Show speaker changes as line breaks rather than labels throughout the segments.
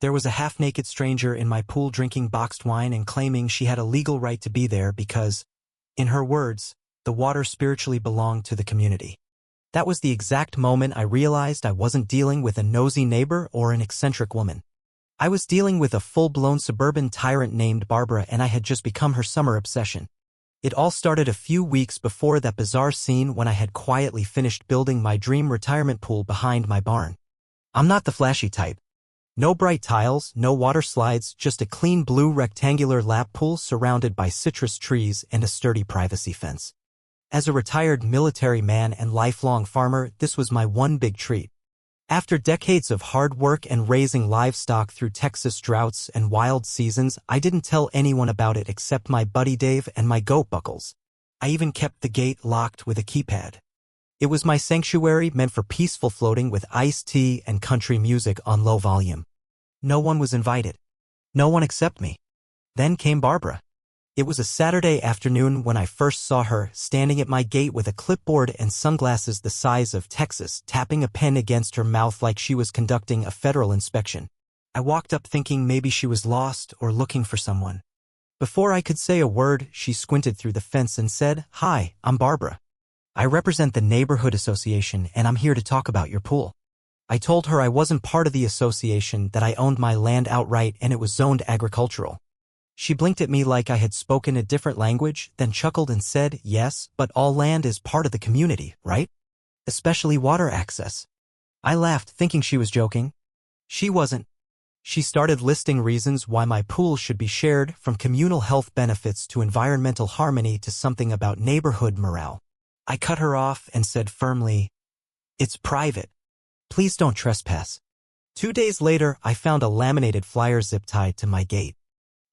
There was a half-naked stranger in my pool drinking boxed wine and claiming she had a legal right to be there because, in her words, the water spiritually belonged to the community. That was the exact moment I realized I wasn't dealing with a nosy neighbor or an eccentric woman. I was dealing with a full-blown suburban tyrant named Barbara, and I had just become her summer obsession. It all started a few weeks before that bizarre scene when I had quietly finished building my dream retirement pool behind my barn. I'm not the flashy type. No bright tiles, no water slides, just a clean blue rectangular lap pool surrounded by citrus trees and a sturdy privacy fence. As a retired military man and lifelong farmer, this was my one big treat. After decades of hard work and raising livestock through Texas droughts and wild seasons, I didn't tell anyone about it except my buddy Dave and my goat Buckles. I even kept the gate locked with a keypad. It was my sanctuary, meant for peaceful floating with iced tea and country music on low volume. No one was invited. No one except me. Then came Barbara. It was a Saturday afternoon when I first saw her, standing at my gate with a clipboard and sunglasses the size of Texas, tapping a pen against her mouth like she was conducting a federal inspection. I walked up thinking maybe she was lost or looking for someone. Before I could say a word, she squinted through the fence and said, "Hi, I'm Barbara. I represent the neighborhood association and I'm here to talk about your pool." I told her I wasn't part of the association, that I owned my land outright and it was zoned agricultural. She blinked at me like I had spoken a different language, then chuckled and said, "Yes, but all land is part of the community, right? Especially water access." I laughed, thinking she was joking. She wasn't. She started listing reasons why my pool should be shared, from communal health benefits to environmental harmony to something about neighborhood morale. I cut her off and said firmly, "It's private. Please don't trespass." 2 days later, I found a laminated flyer zip-tied to my gate.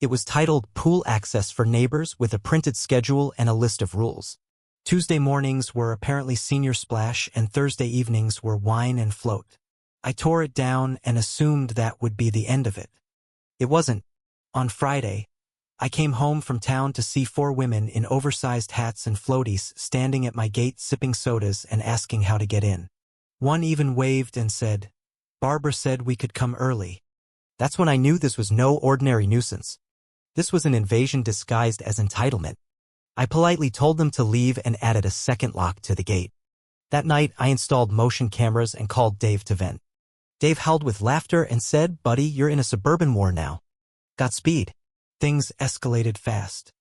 It was titled "Pool Access for Neighbors" with a printed schedule and a list of rules. Tuesday mornings were apparently senior splash and Thursday evenings were wine and float. I tore it down and assumed that would be the end of it. It wasn't. On Friday, I came home from town to see 4 women in oversized hats and floaties standing at my gate sipping sodas and asking how to get in. One even waved and said, "Barbara said we could come early." That's when I knew this was no ordinary nuisance. This was an invasion disguised as entitlement. I politely told them to leave and added a second lock to the gate. That night, I installed motion cameras and called Dave to vent. Dave howled with laughter and said, "Buddy, you're in a suburban war now. Godspeed." Things escalated fast.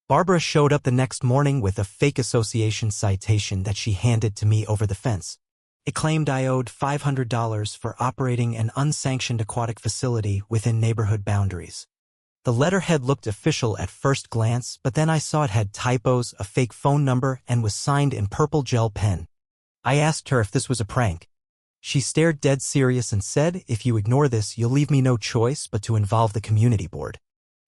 Barbara showed up the next morning with a fake association citation that she handed to me over the fence. It claimed I owed $500 for operating an unsanctioned aquatic facility within neighborhood boundaries. The letterhead looked official at first glance, but then I saw it had typos, a fake phone number, and was signed in purple gel pen. I asked her if this was a prank. She stared dead serious and said, "If you ignore this, you'll leave me no choice but to involve the community board."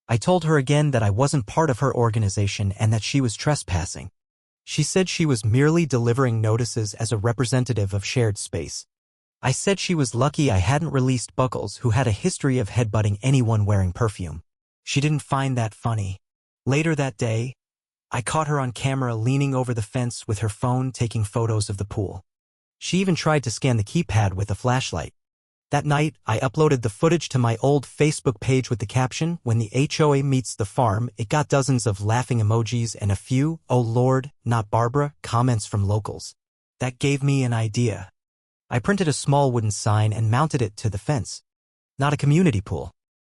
I told her again that I wasn't part of her organization and that she was trespassing. She said she was merely delivering notices as a representative of shared space. I said she was lucky I hadn't released Buckles, who had a history of headbutting anyone wearing perfume. She didn't find that funny. Later that day, I caught her on camera leaning over the fence with her phone taking photos of the pool. She even tried to scan the keypad with a flashlight. That night, I uploaded the footage to my old Facebook page with the caption, "When the HOA meets the farm." It got dozens of laughing emojis and a few, "Oh Lord, not Barbara," comments from locals. That gave me an idea. I printed a small wooden sign and mounted it to the fence. "Not a community pool.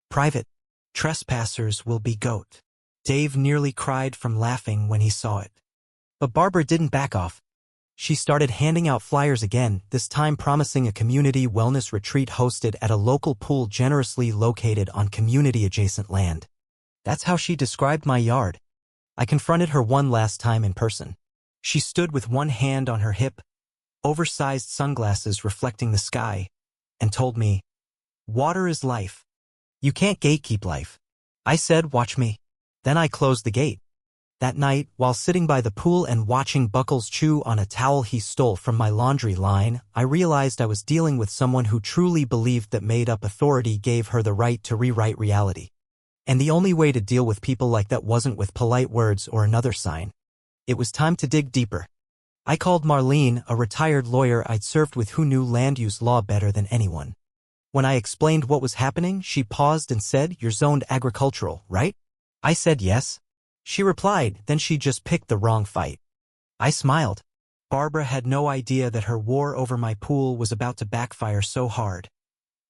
Private. Trespassers will be goat." Dave nearly cried from laughing when he saw it. But Barbara didn't back off. She started handing out flyers again, this time promising a community wellness retreat hosted at a local pool generously located on community-adjacent land. That's how she described my yard. I confronted her one last time in person. She stood with one hand on her hip, oversized sunglasses reflecting the sky, and told me, "Water is life. You can't gatekeep life." I said, "Watch me." Then I closed the gate. That night, while sitting by the pool and watching Buckles chew on a towel he stole from my laundry line, I realized I was dealing with someone who truly believed that made-up authority gave her the right to rewrite reality. And the only way to deal with people like that wasn't with polite words or another sign. It was time to dig deeper. I called Marlene, a retired lawyer I'd served with who knew land use law better than anyone. When I explained what was happening, she paused and said, "You're zoned agricultural, right?" I said yes. She replied, "Then she just picked the wrong fight." I smiled. Barbara had no idea that her war over my pool was about to backfire so hard.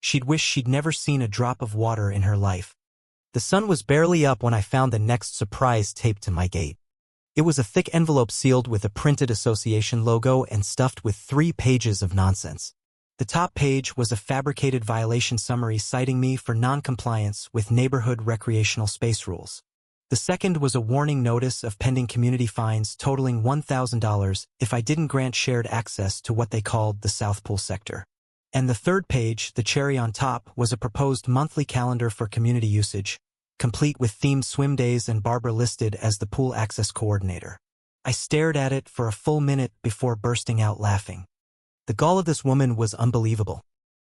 She'd wish she'd never seen a drop of water in her life. The sun was barely up when I found the next surprise taped to my gate. It was a thick envelope sealed with a printed association logo and stuffed with 3 pages of nonsense. The top page was a fabricated violation summary citing me for non-compliance with neighborhood recreational space rules. The second was a warning notice of pending community fines totaling $1,000 if I didn't grant shared access to what they called the South Pool sector. And the third page, the cherry on top, was a proposed monthly calendar for community usage, complete with themed swim days and Barbara listed as the pool access coordinator. I stared at it for a full minute before bursting out laughing. The gall of this woman was unbelievable.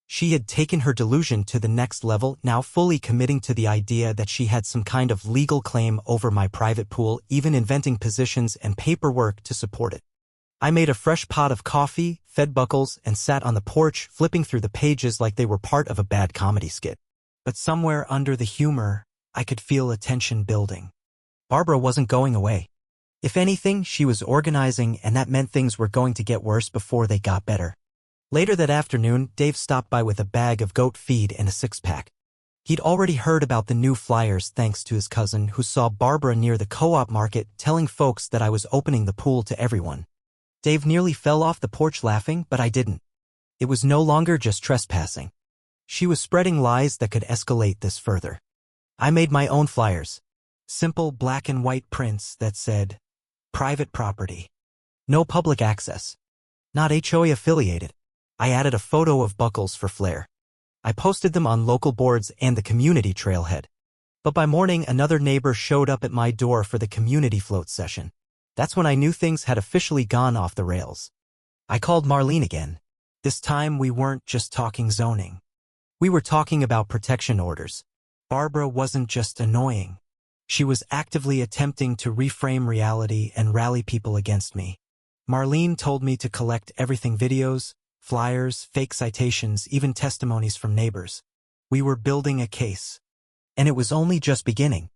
She had taken her delusion to the next level, now fully committing to the idea that she had some kind of legal claim over my private pool, even inventing positions and paperwork to support it. I made a fresh pot of coffee, fed Buckles, and sat on the porch, flipping through the pages like they were part of a bad comedy skit. But somewhere under the humor, I could feel a tension building. Barbara wasn't going away. If anything, she was organizing, and that meant things were going to get worse before they got better. Later that afternoon, Dave stopped by with a bag of goat feed and a 6-pack. He'd already heard about the new flyers thanks to his cousin who saw Barbara near the co-op market telling folks that I was opening the pool to everyone. Dave nearly fell off the porch laughing, but I didn't. It was no longer just trespassing. She was spreading lies that could escalate this further. I made my own flyers. Simple black and white prints that said, "Private property. No public access. Not HOA affiliated." I added a photo of Buckles for flair. I posted them on local boards and the community trailhead. But by morning, another neighbor showed up at my door for the community float session. That's when I knew things had officially gone off the rails. I called Marlene again. This time we weren't just talking zoning. We were talking about protection orders. Barbara wasn't just annoying. She was actively attempting to reframe reality and rally people against me. Marlene told me to collect everything: videos, flyers, fake citations, even testimonies from neighbors. We were building a case. And it was only just beginning.